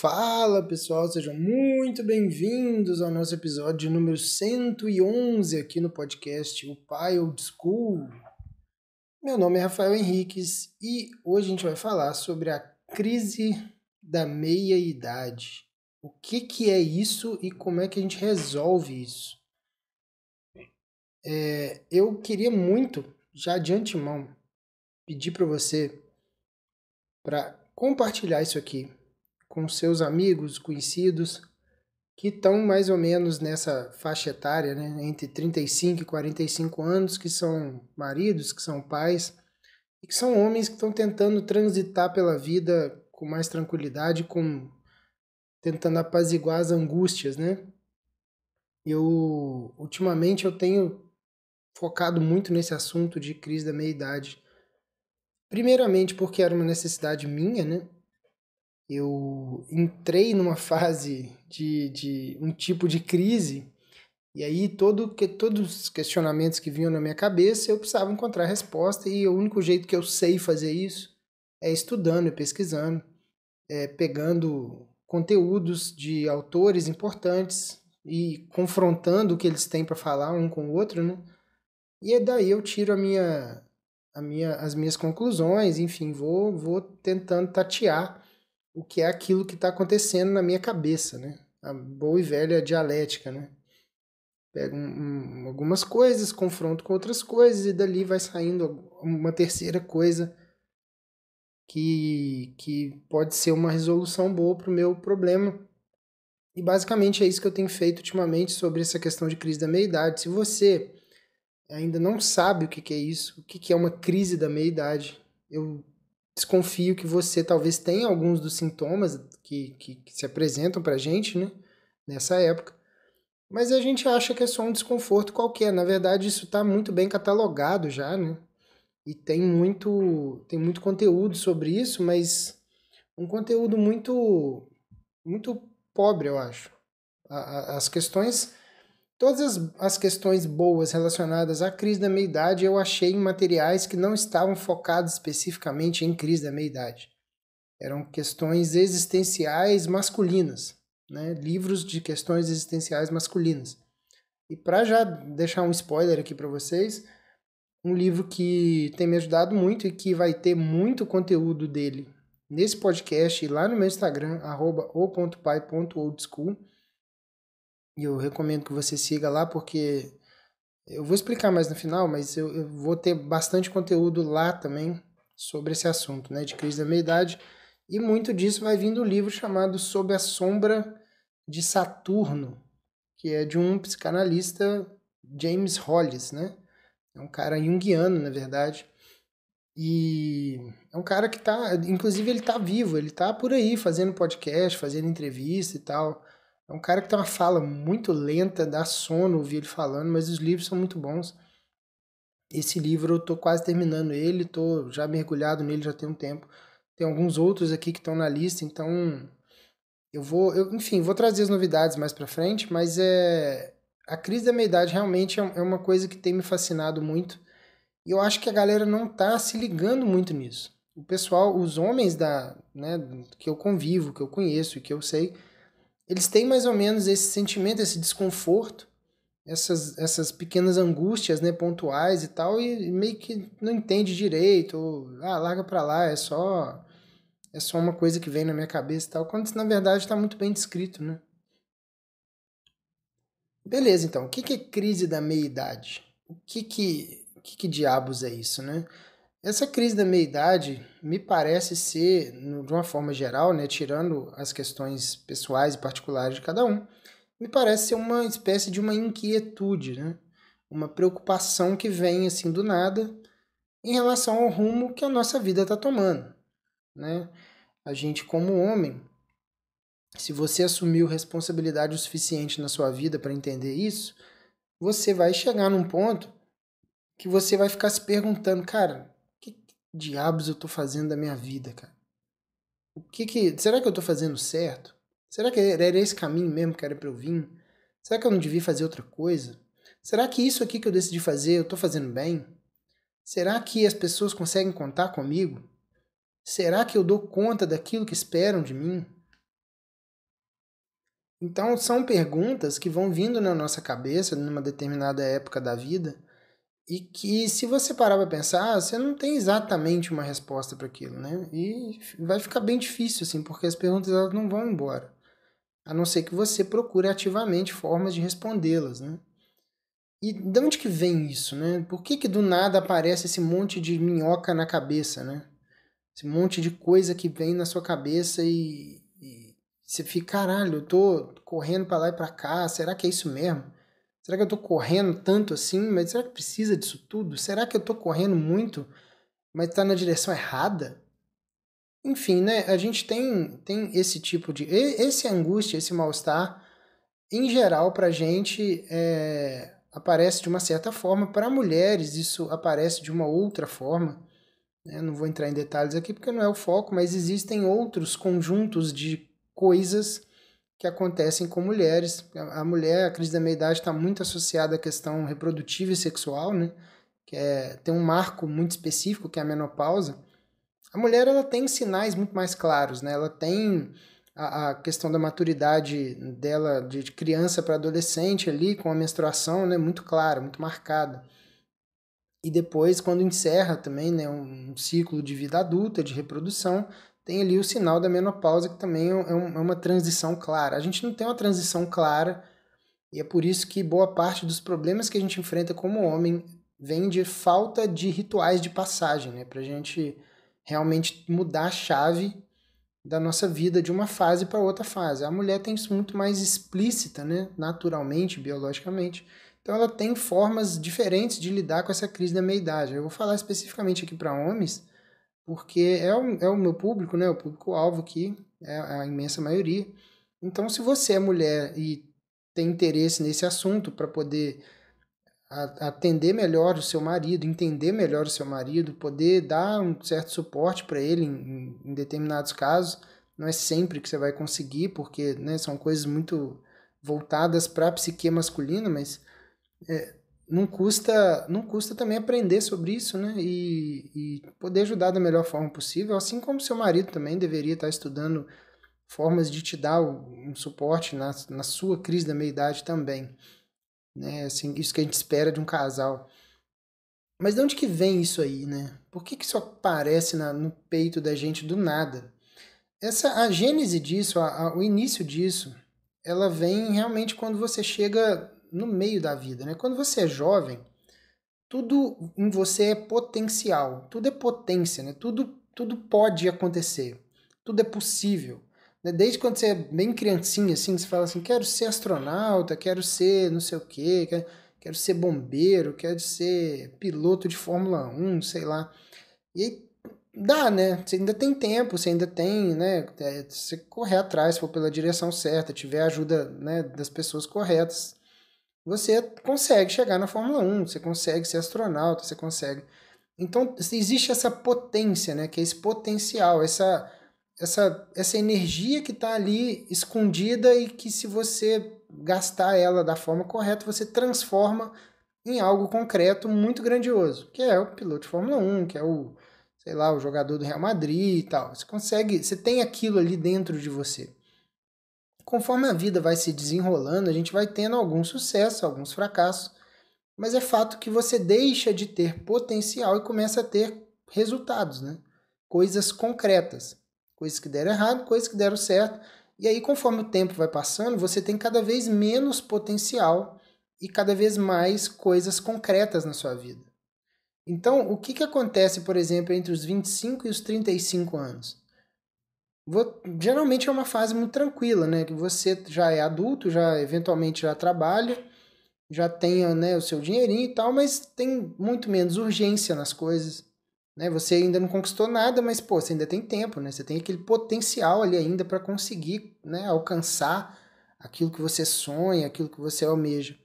Fala pessoal, sejam muito bem-vindos ao nosso episódio número 111 aqui no podcast O Pai Old School. Meu nome é Rafael Henriques e hoje a gente vai falar sobre a crise da meia-idade. O que é isso e como é que a gente resolve isso? Eu queria muito, já de antemão, pedir para você para compartilhar isso aqui com seus amigos, conhecidos, que estão mais ou menos nessa faixa etária, né, entre 35 e 45 anos, que são maridos, que são pais, e que são homens que estão tentando transitar pela vida com mais tranquilidade, tentando apaziguar as angústias, né? Ultimamente, eu tenho focado muito nesse assunto de crise da meia-idade. Primeiramente porque era uma necessidade minha, né? Eu entrei numa fase de um tipo de crise, e aí todos os questionamentos que vinham na minha cabeça eu precisava encontrar resposta, e o único jeito que eu sei fazer isso é estudando e pesquisando, pegando conteúdos de autores importantes e confrontando o que eles têm para falar um com o outro, né? E daí eu tiro as minhas conclusões, enfim, vou tentando tatear o que é aquilo que está acontecendo na minha cabeça, né? A boa e velha dialética, né? Pego algumas coisas, confronto com outras coisas e dali vai saindo uma terceira coisa que pode ser uma resolução boa para o meu problema. E basicamente é isso que eu tenho feito ultimamente sobre essa questão de crise da meia-idade. Se você ainda não sabe o que é isso, o que é uma crise da meia-idade, eu desconfio que você talvez tenha alguns dos sintomas que se apresentam pra gente, né, nessa época, mas a gente acha que é só um desconforto qualquer. Na verdade, isso está muito bem catalogado já, né, e tem muito conteúdo sobre isso, mas um conteúdo muito pobre, eu acho. As questões, todas as questões boas relacionadas à crise da meia-idade eu achei em materiais que não estavam focados especificamente em crise da meia-idade. Eram questões existenciais masculinas, né? Livros de questões existenciais masculinas. E para já deixar um spoiler aqui para vocês, um livro que tem me ajudado muito e que vai ter muito conteúdo dele nesse podcast e lá no meu Instagram, @o.pai.oldschool. E eu recomendo que você siga lá porque eu vou explicar mais no final, mas eu vou ter bastante conteúdo lá também sobre esse assunto, né, de crise da meia-idade. E muito disso vai vir do livro chamado Sob a Sombra de Saturno, que é de um psicanalista, James Hollis, né? É um cara junguiano, na verdade. E é um cara que tá, inclusive ele tá vivo, ele tá por aí fazendo podcast, fazendo entrevista e tal. É um cara que tem uma fala muito lenta, dá sono ouvir ele falando, mas os livros são muito bons. Esse livro eu tô quase terminando ele, tô já mergulhado nele já tem um tempo. Tem alguns outros aqui que estão na lista, então enfim, vou trazer as novidades mais pra frente, mas a crise da meia-idade realmente é uma coisa que tem me fascinado muito. E eu acho que a galera não tá se ligando muito nisso. O pessoal, os homens né, que eu convivo, que eu conheço e que eu sei, eles têm mais ou menos esse sentimento, esse desconforto, essas pequenas angústias, né, pontuais e tal, e meio que não entende direito, ou larga pra lá, é só uma coisa que vem na minha cabeça e tal, quando isso, na verdade, está muito bem descrito, né? Beleza, então, o que é crise da meia-idade? O que diabos é isso, né? Essa crise da meia-idade me parece ser, de uma forma geral, né, tirando as questões pessoais e particulares de cada um, me parece ser uma espécie de uma inquietude, né? Uma preocupação que vem assim do nada em relação ao rumo que a nossa vida está tomando, né? A gente como homem, se você assumiu responsabilidade o suficiente na sua vida para entender isso, você vai chegar num ponto que você vai ficar se perguntando, cara, que diabos eu tô fazendo da minha vida, cara? Será que eu tô fazendo certo? Será que era esse caminho mesmo que era para eu vir? Será que eu não devia fazer outra coisa? Será que isso aqui que eu decidi fazer eu tô fazendo bem? Será que as pessoas conseguem contar comigo? Será que eu dou conta daquilo que esperam de mim? Então, são perguntas que vão vindo na nossa cabeça numa determinada época da vida e que, se você parar para pensar, você não tem exatamente uma resposta para aquilo, né? E vai ficar bem difícil, assim, porque as perguntas elas não vão embora, a não ser que você procure ativamente formas de respondê-las, né? E de onde que vem isso, né? Por que que do nada aparece esse monte de minhoca na cabeça, né? Esse monte de coisa que vem na sua cabeça e você fica, caralho, eu tô correndo pra lá e pra cá, será que é isso mesmo? Será que eu tô correndo tanto assim? Mas será que precisa disso tudo? Será que eu tô correndo muito, mas tá na direção errada? Enfim, né? A gente tem esse tipo de... Esse angústia, esse mal-estar, em geral, pra gente, aparece de uma certa forma. Para mulheres, isso aparece de uma outra forma. Eu não vou entrar em detalhes aqui porque não é o foco, mas existem outros conjuntos de coisas que acontecem com mulheres. A mulher, a crise da meia-idade está muito associada à questão reprodutiva e sexual, né? Tem um marco muito específico, que é a menopausa. A mulher ela tem sinais muito mais claros, né? Ela tem a questão da maturidade dela de criança para adolescente ali, com a menstruação, né? Muito clara, muito marcada. E depois, quando encerra também, né, um ciclo de vida adulta, de reprodução, tem ali o sinal da menopausa, que também é uma transição clara. A gente não tem uma transição clara, e é por isso que boa parte dos problemas que a gente enfrenta como homem vem de falta de rituais de passagem, né, para a gente realmente mudar a chave da nossa vida de uma fase para outra fase. A mulher tem isso muito mais explícita, né? Naturalmente, biologicamente. Então ela tem formas diferentes de lidar com essa crise da meia-idade. Eu vou falar especificamente aqui para homens, porque é o meu público, né? O público-alvo aqui, é a imensa maioria. Então, se você é mulher e tem interesse nesse assunto para poder atender melhor o seu marido, entender melhor o seu marido, poder dar um certo suporte para ele em determinados casos. Não é sempre que você vai conseguir, porque né, são coisas muito voltadas para a psique masculina, mas não custa também aprender sobre isso, né? E poder ajudar da melhor forma possível, assim como seu marido também deveria estar estudando formas de te dar um suporte na sua crise da meia-idade também, né? Assim, isso que a gente espera de um casal. Mas de onde que vem isso aí, né? Por que que isso aparece no peito da gente do nada? A gênese disso, o início disso, ela vem realmente quando você chega no meio da vida, né? Quando você é jovem, tudo em você é potencial, tudo é potência, né? Tudo pode acontecer, tudo é possível. Né? Desde quando você é bem criancinha, assim, você fala assim, quero ser astronauta, quero ser não sei o quê, quero ser bombeiro, quero ser piloto de Fórmula 1, sei lá. E aí dá, né? Você ainda tem tempo, você ainda tem, né? Você correr atrás, se for pela direção certa, tiver a ajuda, né, das pessoas corretas, você consegue chegar na Fórmula 1, você consegue ser astronauta, você consegue. Então, existe essa potência, né? Que é esse potencial, essa energia que está ali escondida e que, se você gastar ela da forma correta, você transforma em algo concreto muito grandioso, que é o piloto de Fórmula 1, que é o, sei lá, o jogador do Real Madrid e tal. Você tem aquilo ali dentro de você. Conforme a vida vai se desenrolando, a gente vai tendo alguns sucessos, alguns fracassos, mas é fato que você deixa de ter potencial e começa a ter resultados, né? Coisas concretas, coisas que deram errado, coisas que deram certo. E aí, conforme o tempo vai passando, você tem cada vez menos potencial e cada vez mais coisas concretas na sua vida. Então, o que, que acontece, por exemplo, entre os 25 e os 35 anos? Geralmente é uma fase muito tranquila, né? Que você já é adulto, já eventualmente já trabalha, já tenha, né, o seu dinheirinho e tal, mas tem muito menos urgência nas coisas, né? Você ainda não conquistou nada, mas pô, você ainda tem tempo, né? Você tem aquele potencial ali ainda para conseguir, né, alcançar aquilo que você sonha, aquilo que você almeja.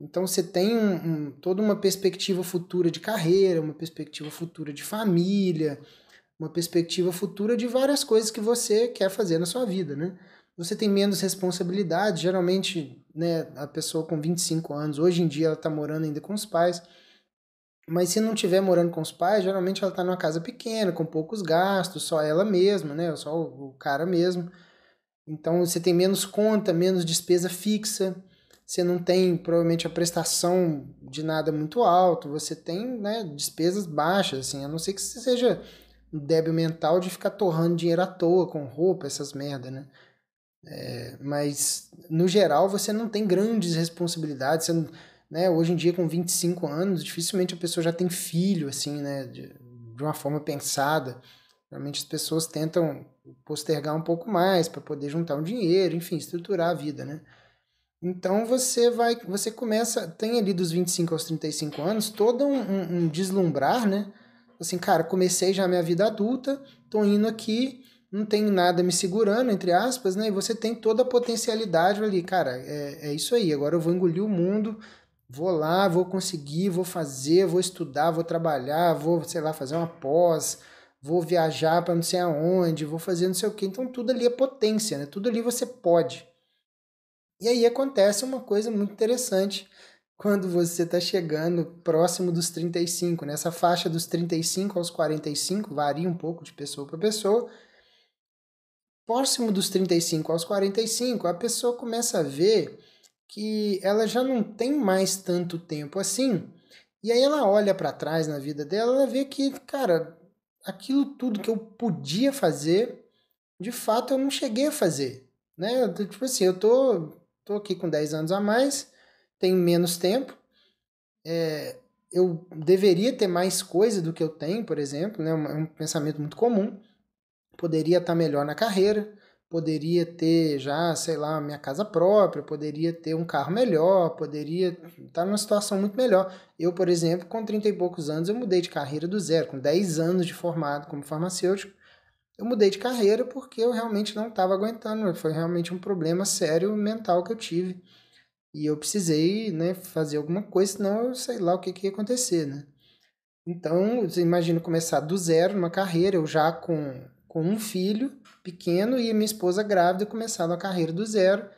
Então você tem toda uma perspectiva futura de carreira, uma perspectiva futura de família, uma perspectiva futura de várias coisas que você quer fazer na sua vida, né? Você tem menos responsabilidade, geralmente, né, a pessoa com 25 anos, hoje em dia ela está morando ainda com os pais, mas se não estiver morando com os pais, geralmente ela está numa casa pequena, com poucos gastos, só ela mesma, né, só o cara mesmo. Então você tem menos conta, menos despesa fixa, você não tem provavelmente a prestação de nada muito alto, você tem, né, despesas baixas, assim, a não ser que você seja um débil mental de ficar torrando dinheiro à toa com roupa, essas merda, né? Mas no geral você não tem grandes responsabilidades, você não, né, hoje em dia com 25 anos, dificilmente a pessoa já tem filho, assim, né, de uma forma pensada. Realmente as pessoas tentam postergar um pouco mais para poder juntar um dinheiro, enfim, estruturar a vida, né? Então você começa, tem ali dos 25 aos 35 anos, todo um deslumbrar, né? Assim, cara, comecei já a minha vida adulta, tô indo aqui, não tem nada me segurando, entre aspas, né? E você tem toda a potencialidade ali, cara, é isso aí, agora eu vou engolir o mundo, vou lá, vou conseguir, vou fazer, vou estudar, vou trabalhar, vou, sei lá, fazer uma pós, vou viajar para não sei aonde, vou fazer não sei o quê. Então tudo ali é potência, né? Tudo ali você pode. E aí acontece uma coisa muito interessante quando você está chegando próximo dos 35, nessa faixa dos 35 aos 45, varia um pouco de pessoa para pessoa. Próximo dos 35 aos 45, a pessoa começa a ver que ela já não tem mais tanto tempo assim. E aí ela olha para trás na vida dela, ela vê que, cara, aquilo tudo que eu podia fazer, de fato eu não cheguei a fazer, né? Tipo assim, tô aqui com 10 anos a mais, tenho menos tempo, eu deveria ter mais coisa do que eu tenho, por exemplo, né? É um pensamento muito comum. Poderia estar melhor na carreira, poderia ter já, sei lá, minha casa própria, poderia ter um carro melhor, poderia estar numa situação muito melhor. Eu, por exemplo, com 30 e poucos anos, eu mudei de carreira do zero, com 10 anos de formado como farmacêutico, eu mudei de carreira porque eu realmente não estava aguentando, foi realmente um problema sério mental que eu tive. E eu precisei, né, fazer alguma coisa, senão eu sei lá o que ia acontecer, né? Então, você imagina começar do zero numa carreira, eu já com um filho pequeno e minha esposa grávida começando a carreira do zero,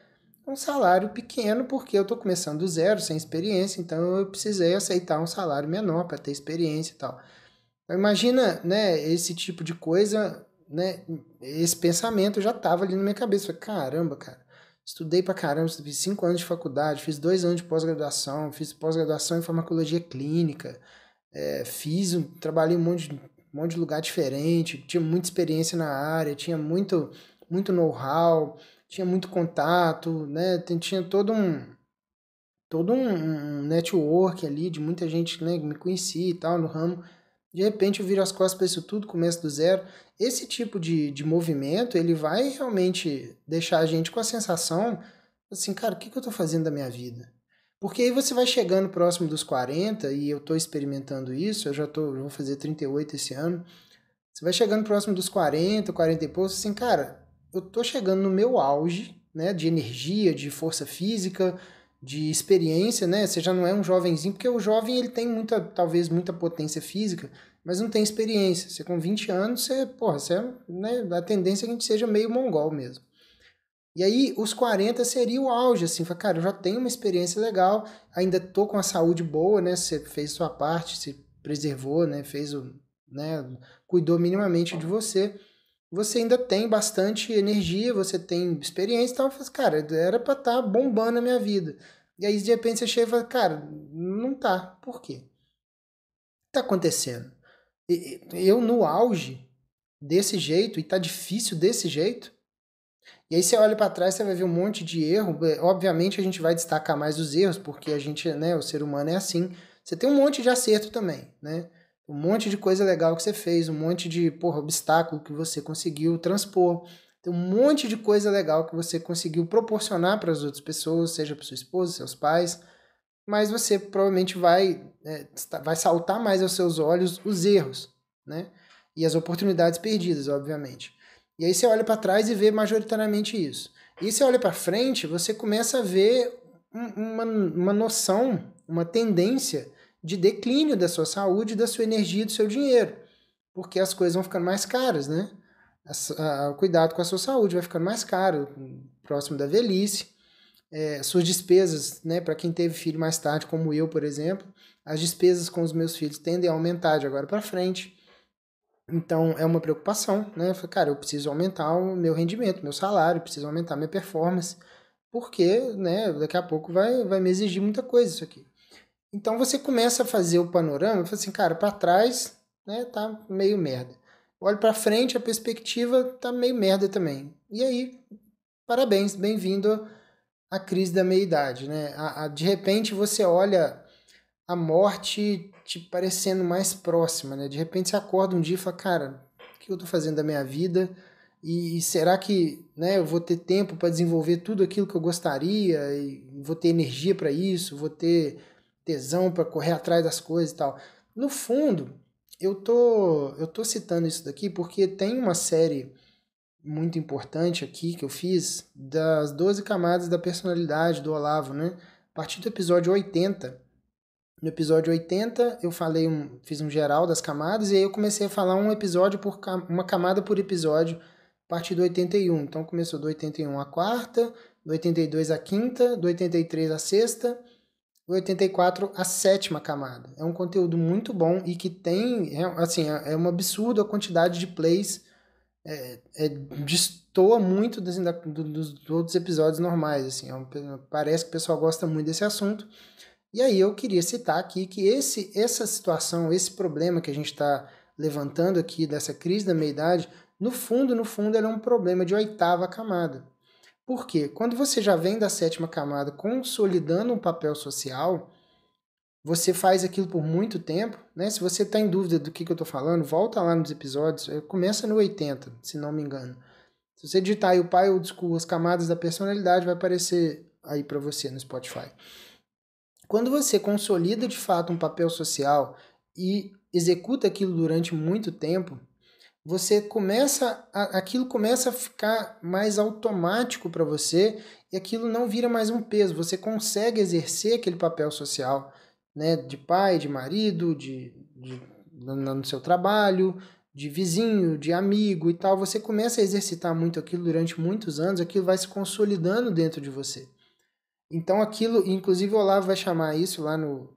com um salário pequeno, porque eu estou começando do zero, sem experiência, então eu precisei aceitar um salário menor para ter experiência e tal. Então, imagina, né, esse tipo de coisa, né, esse pensamento já estava ali na minha cabeça. Falei, caramba, cara, estudei pra caramba, fiz 5 anos de faculdade, fiz 2 anos de pós-graduação, fiz pós-graduação em farmacologia clínica, trabalhei em um monte de lugar diferente, tinha muita experiência na área, tinha muito know-how, tinha muito contato, né? Tinha todo um network ali de muita gente, né, que me conhecia e tal no ramo. De repente eu viro as costas para isso tudo, começo do zero. Esse tipo de movimento, ele vai realmente deixar a gente com a sensação assim, cara, o que eu tô fazendo da minha vida? Porque aí você vai chegando próximo dos 40, e eu tô experimentando isso, eu vou fazer 38 esse ano. Você vai chegando próximo dos 40, 40 e poucos, assim, cara, eu tô chegando no meu auge, né, de energia, de força física, de experiência, né? Você já não é um jovenzinho, porque o jovem ele tem muita, talvez muita potência física, mas não tem experiência. Você com 20 anos, né, a tendência é que a gente seja meio mongol mesmo. E aí, os 40 seria o auge, assim, fala, cara, eu já tenho uma experiência legal, ainda tô com a saúde boa, né? Você fez sua parte, se preservou, né? Né? Cuidou minimamente de você. Você ainda tem bastante energia, você tem experiência, então, eu falei, cara, era pra estar bombando a minha vida. E aí, de repente, você chega e fala, cara, não tá. Por quê? O que tá acontecendo? Eu no auge, desse jeito, e tá difícil desse jeito, e aí você olha para trás, você vai ver um monte de erro. Obviamente a gente vai destacar mais os erros, porque a gente, né, o ser humano é assim. Você tem um monte de acerto também, né? Um monte de coisa legal que você fez, um monte de, porra, obstáculo que você conseguiu transpor. Tem um monte de coisa legal que você conseguiu proporcionar para as outras pessoas, seja para sua esposa, seus pais, mas você provavelmente vai saltar mais aos seus olhos os erros, né? E as oportunidades perdidas, obviamente. E aí você olha para trás e vê majoritariamente isso. E você olha para frente, você começa a ver uma noção, uma tendência de declínio da sua saúde, da sua energia, do seu dinheiro. Porque as coisas vão ficando mais caras, né? O cuidado com a sua saúde vai ficando mais caro, próximo da velhice. Suas despesas, né, para quem teve filho mais tarde, como eu, por exemplo, as despesas com os meus filhos tendem a aumentar de agora para frente. Então, é uma preocupação, né? Eu falei, cara, eu preciso aumentar o meu rendimento, meu salário, preciso aumentar minha performance, porque, né, daqui a pouco vai me exigir muita coisa isso aqui. Então, você começa a fazer o panorama, fala assim, cara, para trás, né, tá meio merda. Olho para frente, a perspectiva tá meio merda também. E aí, parabéns, bem-vindo à crise da meia-idade, né? De repente, você olha a morte te parecendo mais próxima, né? De repente você acorda um dia e fala, cara, o que eu tô fazendo da minha vida? E será que, né, eu vou ter tempo para desenvolver tudo aquilo que eu gostaria? E vou ter energia para isso? Vou ter tesão para correr atrás das coisas e tal? No fundo, eu tô citando isso daqui porque tem uma série muito importante aqui que eu fiz das 12 camadas da personalidade do Olavo, né? A partir do episódio 80. No episódio 80, eu fiz um geral das camadas, e aí eu comecei a falar um episódio uma camada por episódio, a partir do 81. Então começou do 81 a quarta, do 82 a quinta, do 83 a sexta, do 84 a sétima camada. É um conteúdo muito bom e que tem, assim, é um absurdo a quantidade de plays, destoa muito dos outros episódios normais, assim, parece que o pessoal gosta muito desse assunto. E aí eu queria citar aqui que essa situação, esse problema que a gente está levantando aqui dessa crise da meia-idade, no fundo, ele é um problema de oitava camada. Por quê? Quando você já vem da sétima camada consolidando um papel social, você faz aquilo por muito tempo, né? Se você está em dúvida do que eu estou falando, volta lá nos episódios, começa no 80, se não me engano. Se você digitar aí o pai ou as camadas da personalidade, vai aparecer aí para você no Spotify. Quando você consolida de fato um papel social e executa aquilo durante muito tempo, aquilo começa a ficar mais automático para você e aquilo não vira mais um peso. Você consegue exercer aquele papel social, né, de pai, de marido, no seu trabalho, de vizinho, de amigo e tal. Você começa a exercitar muito aquilo durante muitos anos, aquilo vai se consolidando dentro de você. Então aquilo, inclusive o Olavo vai chamar isso lá no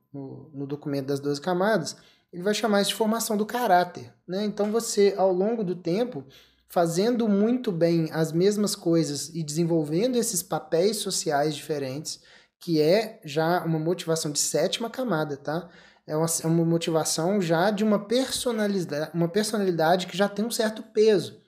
documento das 12 camadas, ele vai chamar isso de formação do caráter, né? Então você, ao longo do tempo, fazendo muito bem as mesmas coisas e desenvolvendo esses papéis sociais diferentes, que é já uma motivação de sétima camada, tá? É uma motivação já de uma personalidade que já tem um certo peso,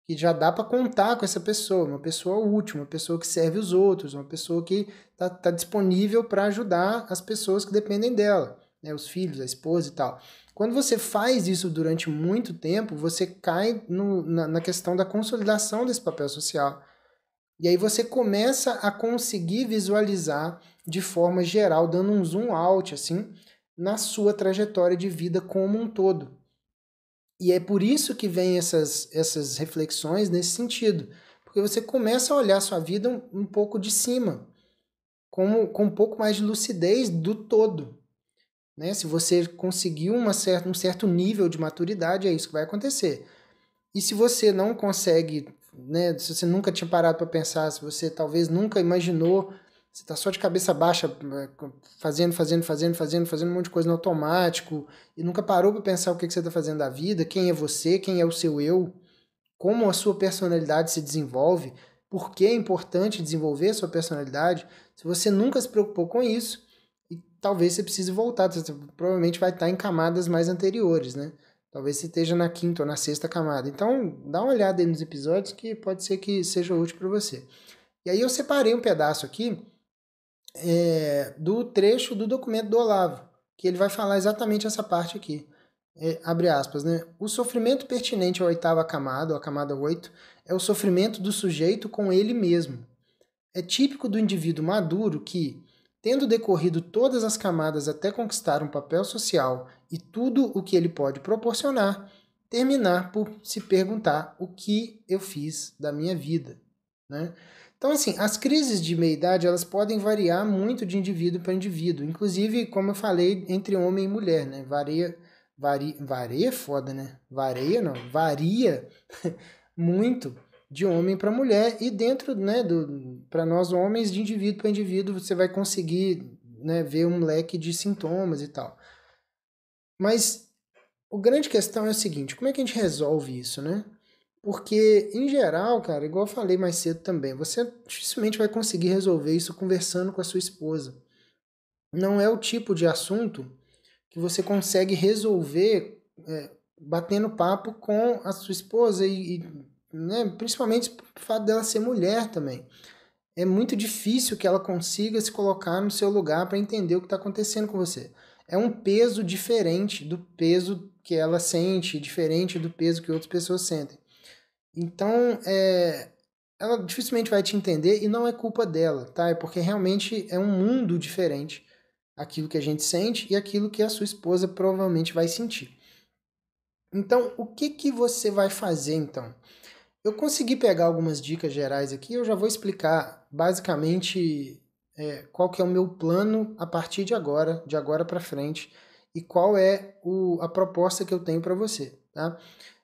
que já dá para contar com essa pessoa, uma pessoa útil, uma pessoa que serve os outros, uma pessoa que tá disponível para ajudar as pessoas que dependem dela, né, os filhos, a esposa e tal. Quando você faz isso durante muito tempo, você cai na questão da consolidação desse papel social. E aí você começa a conseguir visualizar de forma geral, dando um zoom out, assim, na sua trajetória de vida como um todo. E é por isso que vem essas reflexões nesse sentido. Porque você começa a olhar a sua vida um pouco de cima, com um pouco mais de lucidez do todo. Né? Se você conseguiu um certo nível de maturidade, é isso que vai acontecer. E se você não consegue, né, se você nunca tinha parado para pensar, se você talvez nunca imaginou, você está só de cabeça baixa, fazendo um monte de coisa no automático, e nunca parou para pensar o que você está fazendo da vida, quem é você, quem é o seu eu, como a sua personalidade se desenvolve, por que é importante desenvolver a sua personalidade. Se você nunca se preocupou com isso, e talvez você precise voltar, você provavelmente vai estar em camadas mais anteriores, né? Talvez você esteja na quinta ou na sexta camada. Então, dá uma olhada aí nos episódios que pode ser que seja útil para você. E aí eu separei um pedaço aqui do trecho do documento do Olavo, que ele vai falar exatamente essa parte aqui. Abre aspas, né? O sofrimento pertinente à oitava camada, ou a camada 8, é o sofrimento do sujeito com ele mesmo. É típico do indivíduo maduro que, tendo decorrido todas as camadas até conquistar um papel social e tudo o que ele pode proporcionar, terminar por se perguntar o que eu fiz da minha vida, né? Então, assim, as crises de meia-idade, elas podem variar muito de indivíduo para indivíduo. Inclusive, como eu falei, entre homem e mulher, né? Varia é foda, né? Varia muito de homem para mulher e dentro, né, para nós homens, de indivíduo para indivíduo, você vai conseguir, né, ver um leque de sintomas e tal. Mas o grande questão é o seguinte, como é que a gente resolve isso, né? Porque, em geral, cara, igual eu falei mais cedo também, você dificilmente vai conseguir resolver isso conversando com a sua esposa. Não é o tipo de assunto que você consegue resolver batendo papo com a sua esposa né, principalmente por fato dela ser mulher também. É muito difícil que ela consiga se colocar no seu lugar para entender o que está acontecendo com você. É um peso diferente do peso que ela sente, diferente do peso que outras pessoas sentem. Então, ela dificilmente vai te entender e não é culpa dela, tá? É porque realmente é um mundo diferente aquilo que a gente sente e aquilo que a sua esposa provavelmente vai sentir. Então, o que que você vai fazer então? Eu consegui pegar algumas dicas gerais aqui, eu já vou explicar basicamente qual que é o meu plano a partir de agora para frente, e qual é a proposta que eu tenho para você, tá?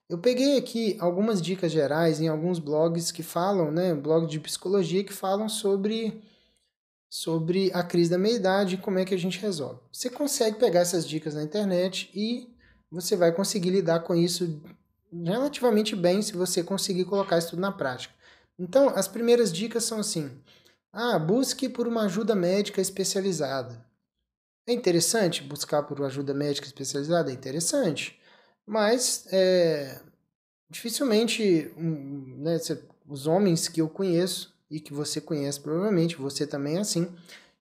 Eu peguei aqui algumas dicas gerais em alguns blogs que falam, né, blogs de psicologia que falam sobre a crise da meia-idade e como é que a gente resolve. Você consegue pegar essas dicas na internet e você vai conseguir lidar com isso relativamente bem se você conseguir colocar isso tudo na prática. Então, as primeiras dicas são assim: busque por uma ajuda médica especializada. É interessante buscar por uma ajuda médica especializada? É interessante. Mas dificilmente né, os homens que eu conheço e que você conhece provavelmente, você também é assim,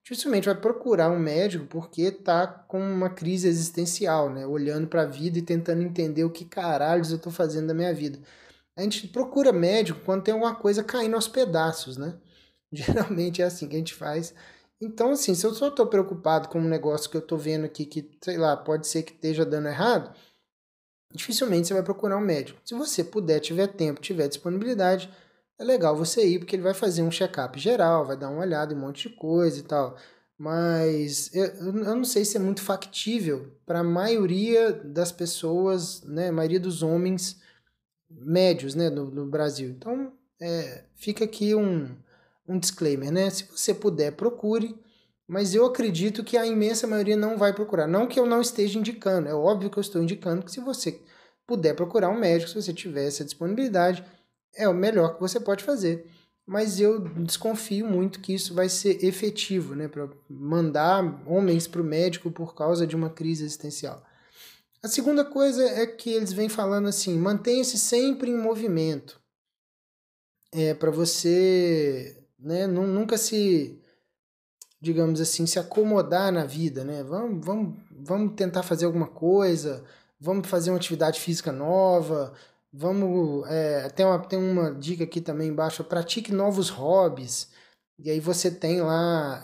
dificilmente vai procurar um médico porque está com uma crise existencial, né? Olhando para a vida e tentando entender o que caralhos eu estou fazendo da minha vida. A gente procura médico quando tem alguma coisa caindo aos pedaços, né? Geralmente é assim que a gente faz. Então, assim, se eu só estou preocupado com um negócio que eu estou vendo aqui que, sei lá, pode ser que esteja dando errado, dificilmente você vai procurar um médico. Se você puder, tiver tempo, tiver disponibilidade, é legal você ir, porque ele vai fazer um check-up geral, vai dar uma olhada em um monte de coisa e tal. Mas eu não sei se é muito factível para a maioria das pessoas, né, a maioria dos homens médios, né, no Brasil. Então, fica aqui um disclaimer, né? Se você puder, procure, mas eu acredito que a imensa maioria não vai procurar. Não que eu não esteja indicando, é óbvio que eu estou indicando que se você puder procurar um médico, se você tiver essa disponibilidade, é o melhor que você pode fazer. Mas eu desconfio muito que isso vai ser efetivo, né, para mandar homens para o médico por causa de uma crise existencial. A segunda coisa é que eles vêm falando assim: mantenha-se sempre em movimento. Para você, né, nunca se, digamos assim, se acomodar na vida, né? Vamos tentar fazer alguma coisa, vamos fazer uma atividade física nova, vamos. Tem uma dica aqui também embaixo: pratique novos hobbies. E aí você tem lá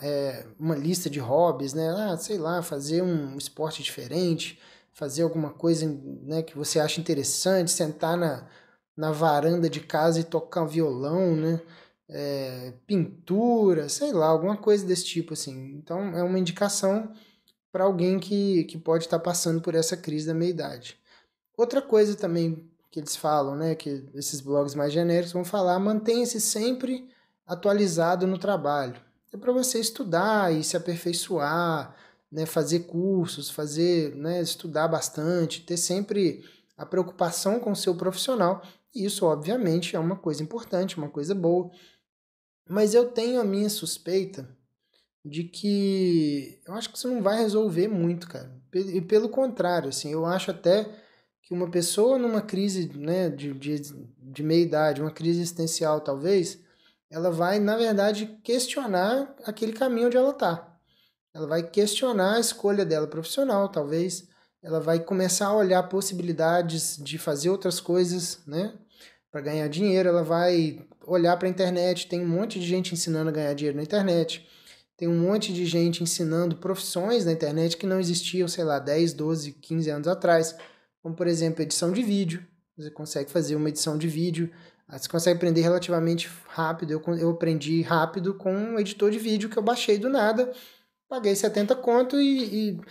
uma lista de hobbies, né? Sei lá, fazer um esporte diferente, fazer alguma coisa, né, que você acha interessante, sentar na varanda de casa e tocar um violão, né? Pintura, sei lá, alguma coisa desse tipo assim. Então é uma indicação para alguém que pode estar passando por essa crise da meia-idade. Outra coisa também que eles falam, né, que esses blogs mais genéricos vão falar: mantenha-se sempre atualizado no trabalho. É para você estudar e se aperfeiçoar, né, fazer cursos, né, estudar bastante, ter sempre a preocupação com o seu profissional. E isso, obviamente, é uma coisa importante, uma coisa boa. Mas eu tenho a minha suspeita de que eu acho que isso não vai resolver muito, cara. E pelo contrário, assim, eu acho até que uma pessoa numa crise, né, de meia-idade, uma crise existencial talvez, ela vai, na verdade, questionar aquele caminho onde ela está. Ela vai questionar a escolha dela profissional, talvez. Ela vai começar a olhar possibilidades de fazer outras coisas, né, para ganhar dinheiro. Ela vai olhar para a internet, tem um monte de gente ensinando a ganhar dinheiro na internet. Tem um monte de gente ensinando profissões na internet que não existiam, sei lá, 10, 12, 15 anos atrás. Como, por exemplo, edição de vídeo. Você consegue fazer uma edição de vídeo. Você consegue aprender relativamente rápido. Eu aprendi rápido com um editor de vídeo que eu baixei do nada. Paguei 70 conto e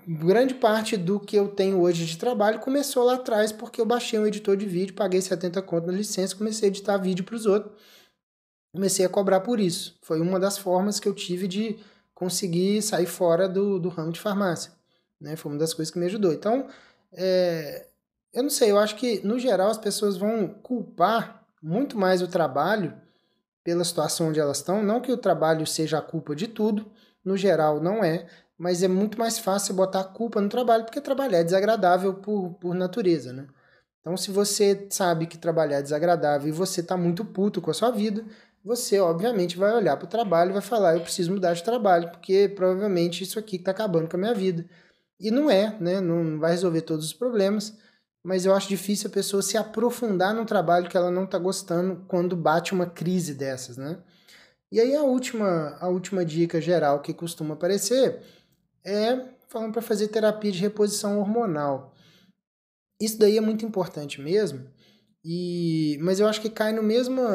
grande parte do que eu tenho hoje de trabalho começou lá atrás porque eu baixei um editor de vídeo, paguei 70 conto na licença, comecei a editar vídeo para os outros. Comecei a cobrar por isso. Foi uma das formas que eu tive de conseguir sair fora do ramo de farmácia. Né? Foi uma das coisas que me ajudou. Então, Eu não sei, eu acho que, no geral, as pessoas vão culpar muito mais o trabalho pela situação onde elas estão. Não que o trabalho seja a culpa de tudo, no geral não é, mas é muito mais fácil botar a culpa no trabalho, porque trabalhar é desagradável por natureza, né? Então, se você sabe que trabalhar é desagradável e você está muito puto com a sua vida, você, obviamente, vai olhar para o trabalho e vai falar: eu preciso mudar de trabalho, porque provavelmente isso aqui está acabando com a minha vida. E não é, né? Não vai resolver todos os problemas, mas eu acho difícil a pessoa se aprofundar num trabalho que ela não está gostando quando bate uma crise dessas, né? E aí a última dica geral que costuma aparecer é falando para fazer terapia de reposição hormonal. Isso daí é muito importante mesmo, mas eu acho que cai no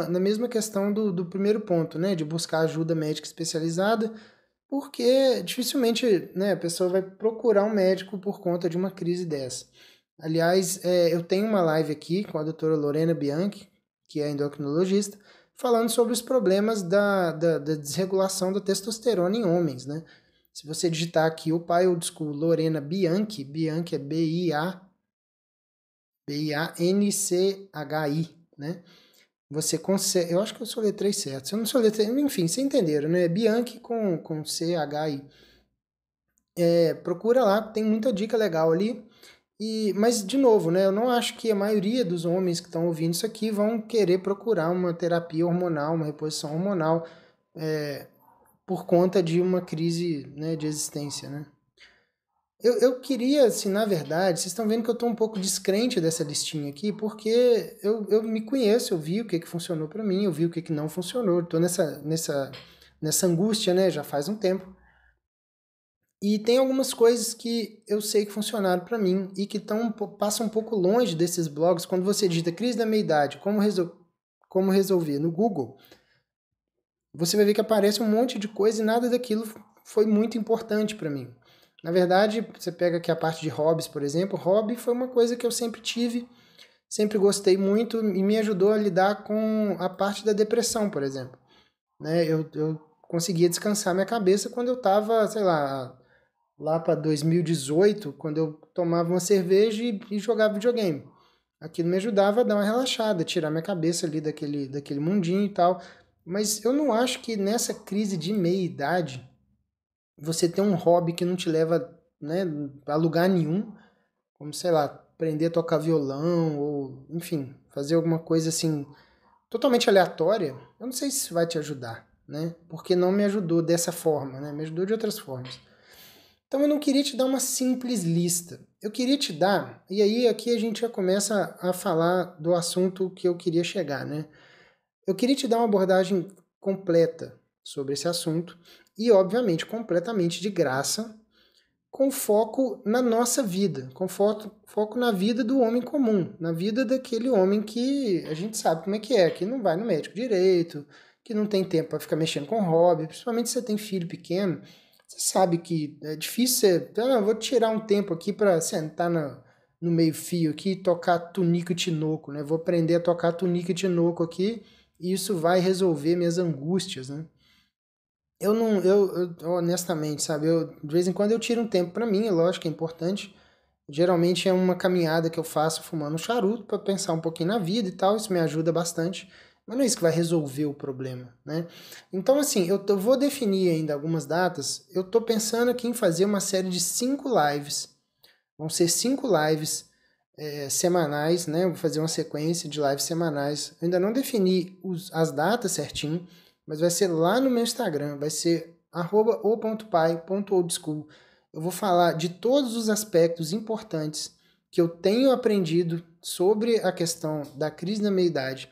na mesma questão do primeiro ponto, né? De buscar ajuda médica especializada, porque dificilmente, né, a pessoa vai procurar um médico por conta de uma crise dessa. Aliás, eu tenho uma live aqui com a doutora Lorena Bianchi, que é endocrinologista, falando sobre os problemas da desregulação da testosterona em homens, né? Se você digitar aqui o pai old school Lorena Bianchi, Bianchi é Bianchi, né? Você consegue. Eu acho que eu soletrei certo. Se eu não soletrei. Enfim, vocês entenderam, né? Bianchi com CHI. Procura lá, tem muita dica legal ali. Mas, de novo, né? Eu não acho que a maioria dos homens que estão ouvindo isso aqui vão querer procurar uma terapia hormonal, uma reposição hormonal, por conta de uma crise, né, de existência, né? Eu queria, assim, na verdade, vocês estão vendo que eu estou um pouco descrente dessa listinha aqui, porque eu me conheço, eu vi o que funcionou para mim, eu vi o que não funcionou, estou nessa angústia, né, já faz um tempo. E tem algumas coisas que eu sei que funcionaram para mim e que passam um pouco longe desses blogs. Quando você digita crise da meia-idade, como resolver no Google, você vai ver que aparece um monte de coisa e nada daquilo foi muito importante para mim. Na verdade, você pega aqui a parte de hobbies, por exemplo. Hobby foi uma coisa que eu sempre tive, sempre gostei muito e me ajudou a lidar com a parte da depressão, por exemplo. Né? Eu conseguia descansar minha cabeça quando eu estava, sei lá para 2018, quando eu tomava uma cerveja e jogava videogame. Aquilo me ajudava a dar uma relaxada, tirar minha cabeça ali daquele mundinho e tal. Mas eu não acho que nessa crise de meia-idade você ter um hobby que não te leva, né, a lugar nenhum, como, sei lá, aprender a tocar violão ou, enfim, fazer alguma coisa assim totalmente aleatória, eu não sei se isso vai te ajudar, né? Porque não me ajudou dessa forma, né? Me ajudou de outras formas. Então eu não queria te dar uma simples lista. Eu queria te dar, e aí aqui a gente já começa a falar do assunto que eu queria chegar, né? Eu queria te dar uma abordagem completa sobre esse assunto e, obviamente, completamente de graça, com foco na nossa vida, com foco na vida do homem comum, na vida daquele homem que a gente sabe como é, que não vai no médico direito, que não tem tempo para ficar mexendo com hobby, principalmente se você tem filho pequeno, você sabe que é difícil você, vou tirar um tempo aqui para sentar no meio-fio aqui e tocar tunica e tinoco, né? Vou aprender a tocar tunica e tinoco aqui e isso vai resolver minhas angústias, né? Eu não, eu, honestamente, sabe, de vez em quando eu tiro um tempo pra mim, é lógico que é importante. Geralmente é uma caminhada que eu faço fumando um charuto pra pensar um pouquinho na vida e tal, isso me ajuda bastante. Mas não é isso que vai resolver o problema, né? Então, assim, eu vou definir ainda algumas datas. Eu tô pensando aqui em fazer uma série de 5 lives. Vão ser 5 lives semanais, né? Eu vou fazer uma sequência de lives semanais. Eu ainda não defini as datas certinho, mas vai ser lá no meu Instagram, vai ser @o.pai.oldschool. Eu vou falar de todos os aspectos importantes que eu tenho aprendido sobre a questão da crise da meia-idade.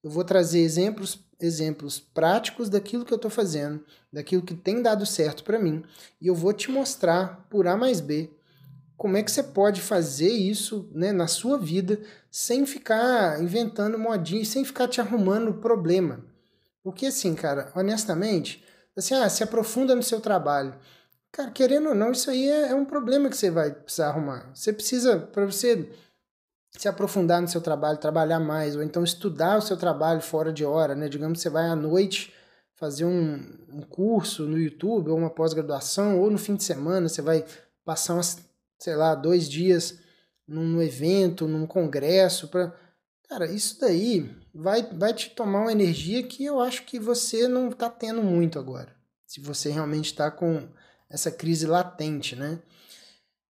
Eu vou trazer exemplos práticos daquilo que eu estou fazendo, daquilo que tem dado certo para mim, e eu vou te mostrar por A mais B como é que você pode fazer isso, né, na sua vida sem ficar inventando modinha, sem ficar te arrumando problema. Porque assim, cara, honestamente, assim, se aprofunda no seu trabalho. Cara, querendo ou não, isso aí é um problema que você vai precisar arrumar. Você precisa, para você se aprofundar no seu trabalho, trabalhar mais, ou então estudar o seu trabalho fora de hora, né? Digamos que você vai à noite fazer um curso no YouTube, ou uma pós-graduação, ou no fim de semana você vai passar sei lá, 2 dias num evento, num congresso, cara, isso daí vai te tomar uma energia que eu acho que você não está tendo muito agora. Se você realmente está com essa crise latente, né?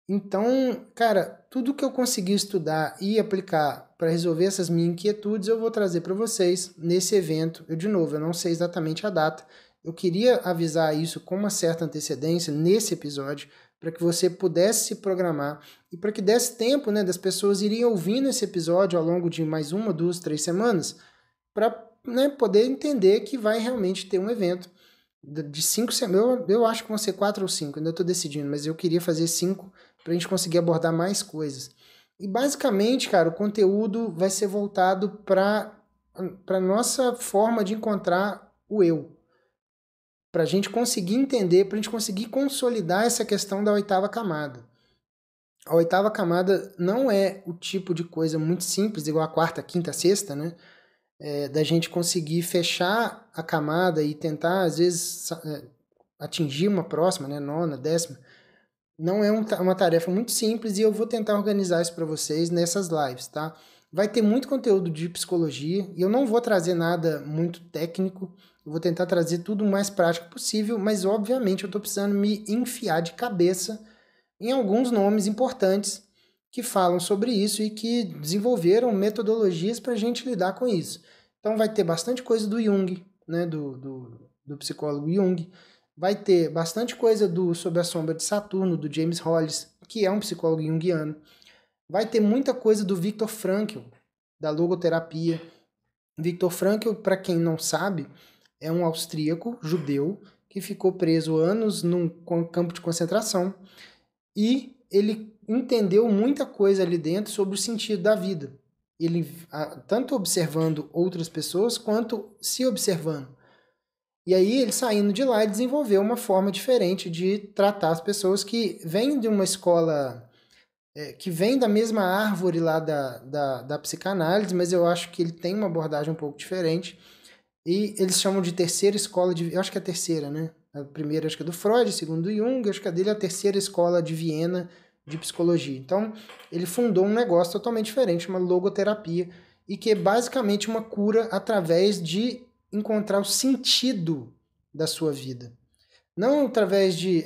Então, cara, tudo que eu consegui estudar e aplicar para resolver essas minhas inquietudes, eu vou trazer para vocês nesse evento. De novo, eu não sei exatamente a data. Eu queria avisar isso com uma certa antecedência nesse episódio, para que você pudesse se programar e para que desse tempo, né, das pessoas irem ouvindo esse episódio ao longo de mais uma, duas, 3 semanas, para, né, poder entender que vai realmente ter um evento de 5 semanas. Eu acho que vão ser 4 ou 5, ainda estou decidindo, mas eu queria fazer 5 para a gente conseguir abordar mais coisas. E basicamente, cara, o conteúdo vai ser voltado para nossa forma de encontrar o eu. Para a gente conseguir entender, para a gente conseguir consolidar essa questão da oitava camada. A oitava camada não é o tipo de coisa muito simples, igual a quarta, quinta, sexta, né? Da gente conseguir fechar a camada e tentar, às vezes, atingir uma próxima, né? Nona, décima. Não é uma tarefa muito simples e eu vou tentar organizar isso para vocês nessas lives, tá? Vai ter muito conteúdo de psicologia e eu não vou trazer nada muito técnico, eu vou tentar trazer tudo o mais prático possível, mas obviamente eu estou precisando me enfiar de cabeça em alguns nomes importantes que falam sobre isso e que desenvolveram metodologias para a gente lidar com isso. Então vai ter bastante coisa do Jung, né, do psicólogo Jung, vai ter bastante coisa sobre a sombra de Saturno, do James Hollis, que é um psicólogo junguiano. Vai ter muita coisa do Viktor Frankl, da logoterapia. Viktor Frankl, para quem não sabe, é um austríaco judeu que ficou preso anos num campo de concentração e ele entendeu muita coisa ali dentro sobre o sentido da vida. Ele tanto observando outras pessoas quanto se observando. E aí ele saindo de lá, ele desenvolveu uma forma diferente de tratar as pessoas que vêm de uma escola, que vem da mesma árvore lá da psicanálise, mas eu acho que ele tem uma abordagem um pouco diferente. E eles chamam de terceira escola eu acho que é a terceira, né? A primeira acho que é do Freud, a segunda do Jung, acho que a dele é a terceira escola de Viena de psicologia. Então, ele fundou um negócio totalmente diferente, uma logoterapia, e que é basicamente uma cura através de encontrar o sentido da sua vida. Não através de.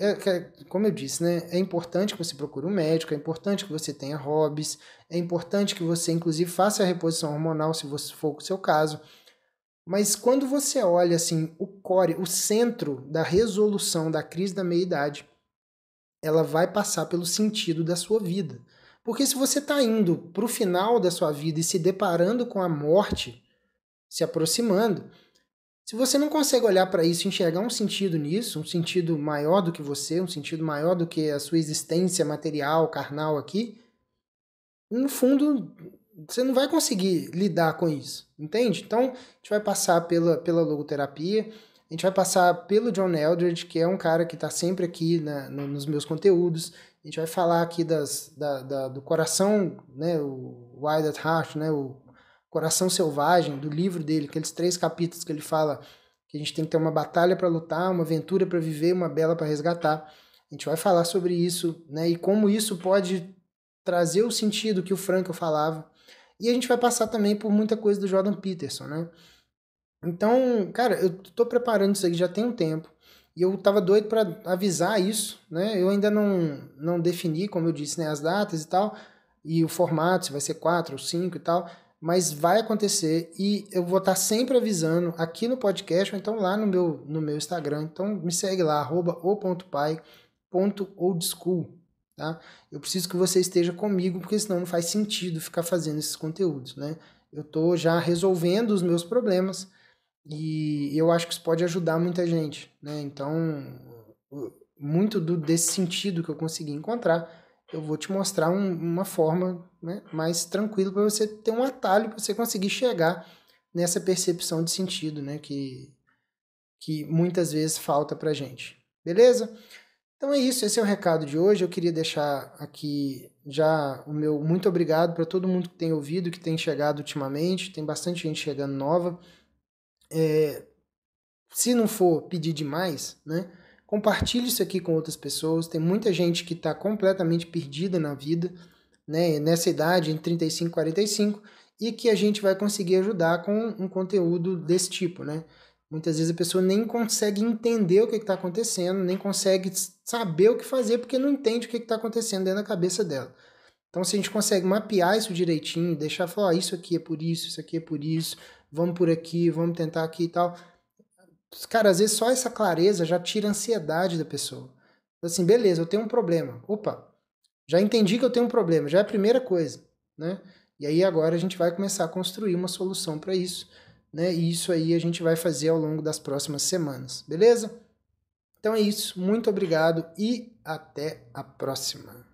Como eu disse, né? É importante que você procure um médico, é importante que você tenha hobbies, é importante que você, inclusive, faça a reposição hormonal, se for o seu caso. Mas quando você olha assim, o core, o centro da resolução da crise da meia-idade, ela vai passar pelo sentido da sua vida. Porque se você está indo para o final da sua vida e se deparando com a morte, se aproximando, se você não consegue olhar para isso e enxergar um sentido nisso, um sentido maior do que você, um sentido maior do que a sua existência material, carnal aqui, no fundo, você não vai conseguir lidar com isso, entende? Então, a gente vai passar pela logoterapia, a gente vai passar pelo John Eldredge, que é um cara que está sempre aqui nos meus conteúdos. A gente vai falar aqui do coração, né, o Wild at Heart, né, o coração selvagem, do livro dele, aqueles 3 capítulos que ele fala que a gente tem que ter uma batalha para lutar, uma aventura para viver, uma bela para resgatar. A gente vai falar sobre isso, né, e como isso pode trazer o sentido que o Frankl falava. E a gente vai passar também por muita coisa do Jordan Peterson, né? Então, cara, eu tô preparando isso aqui já tem um tempo. E eu tava doido para avisar isso, né? Eu ainda não defini, como eu disse, né, as datas e tal, e o formato, se vai ser 4 ou 5 e tal, mas vai acontecer e eu vou estar sempre avisando aqui no podcast ou então lá no meu Instagram. Então me segue lá, @o.pai.oldschool, tá? Eu preciso que você esteja comigo, porque senão não faz sentido ficar fazendo esses conteúdos, né? Eu tô já resolvendo os meus problemas, e eu acho que isso pode ajudar muita gente, né? Então, muito desse sentido que eu consegui encontrar, eu vou te mostrar uma forma, né, mais tranquila para você ter um atalho para você conseguir chegar nessa percepção de sentido, né, que muitas vezes falta pra gente. Beleza? Então é isso, esse é o recado de hoje. Eu queria deixar aqui já o meu muito obrigado para todo mundo que tem ouvido, que tem chegado ultimamente. Tem bastante gente chegando nova. Se não for pedir demais, né, compartilhe isso aqui com outras pessoas. Tem muita gente que está completamente perdida na vida. né, nessa idade, entre 35 e 45, e que a gente vai conseguir ajudar com um conteúdo desse tipo, né? Muitas vezes a pessoa nem consegue entender o que está acontecendo, nem consegue saber o que fazer, porque não entende o que está acontecendo dentro da cabeça dela. Então, se a gente consegue mapear isso direitinho, deixar falar, isso aqui é por isso aqui é por isso, vamos por aqui, vamos tentar aqui e tal. Cara, às vezes só essa clareza já tira a ansiedade da pessoa. Assim, beleza, eu tenho um problema. Opa, já entendi que eu tenho um problema, já é a primeira coisa, né? E aí agora a gente vai começar a construir uma solução para isso, né? E isso aí a gente vai fazer ao longo das próximas semanas, beleza? Então é isso, muito obrigado e até a próxima.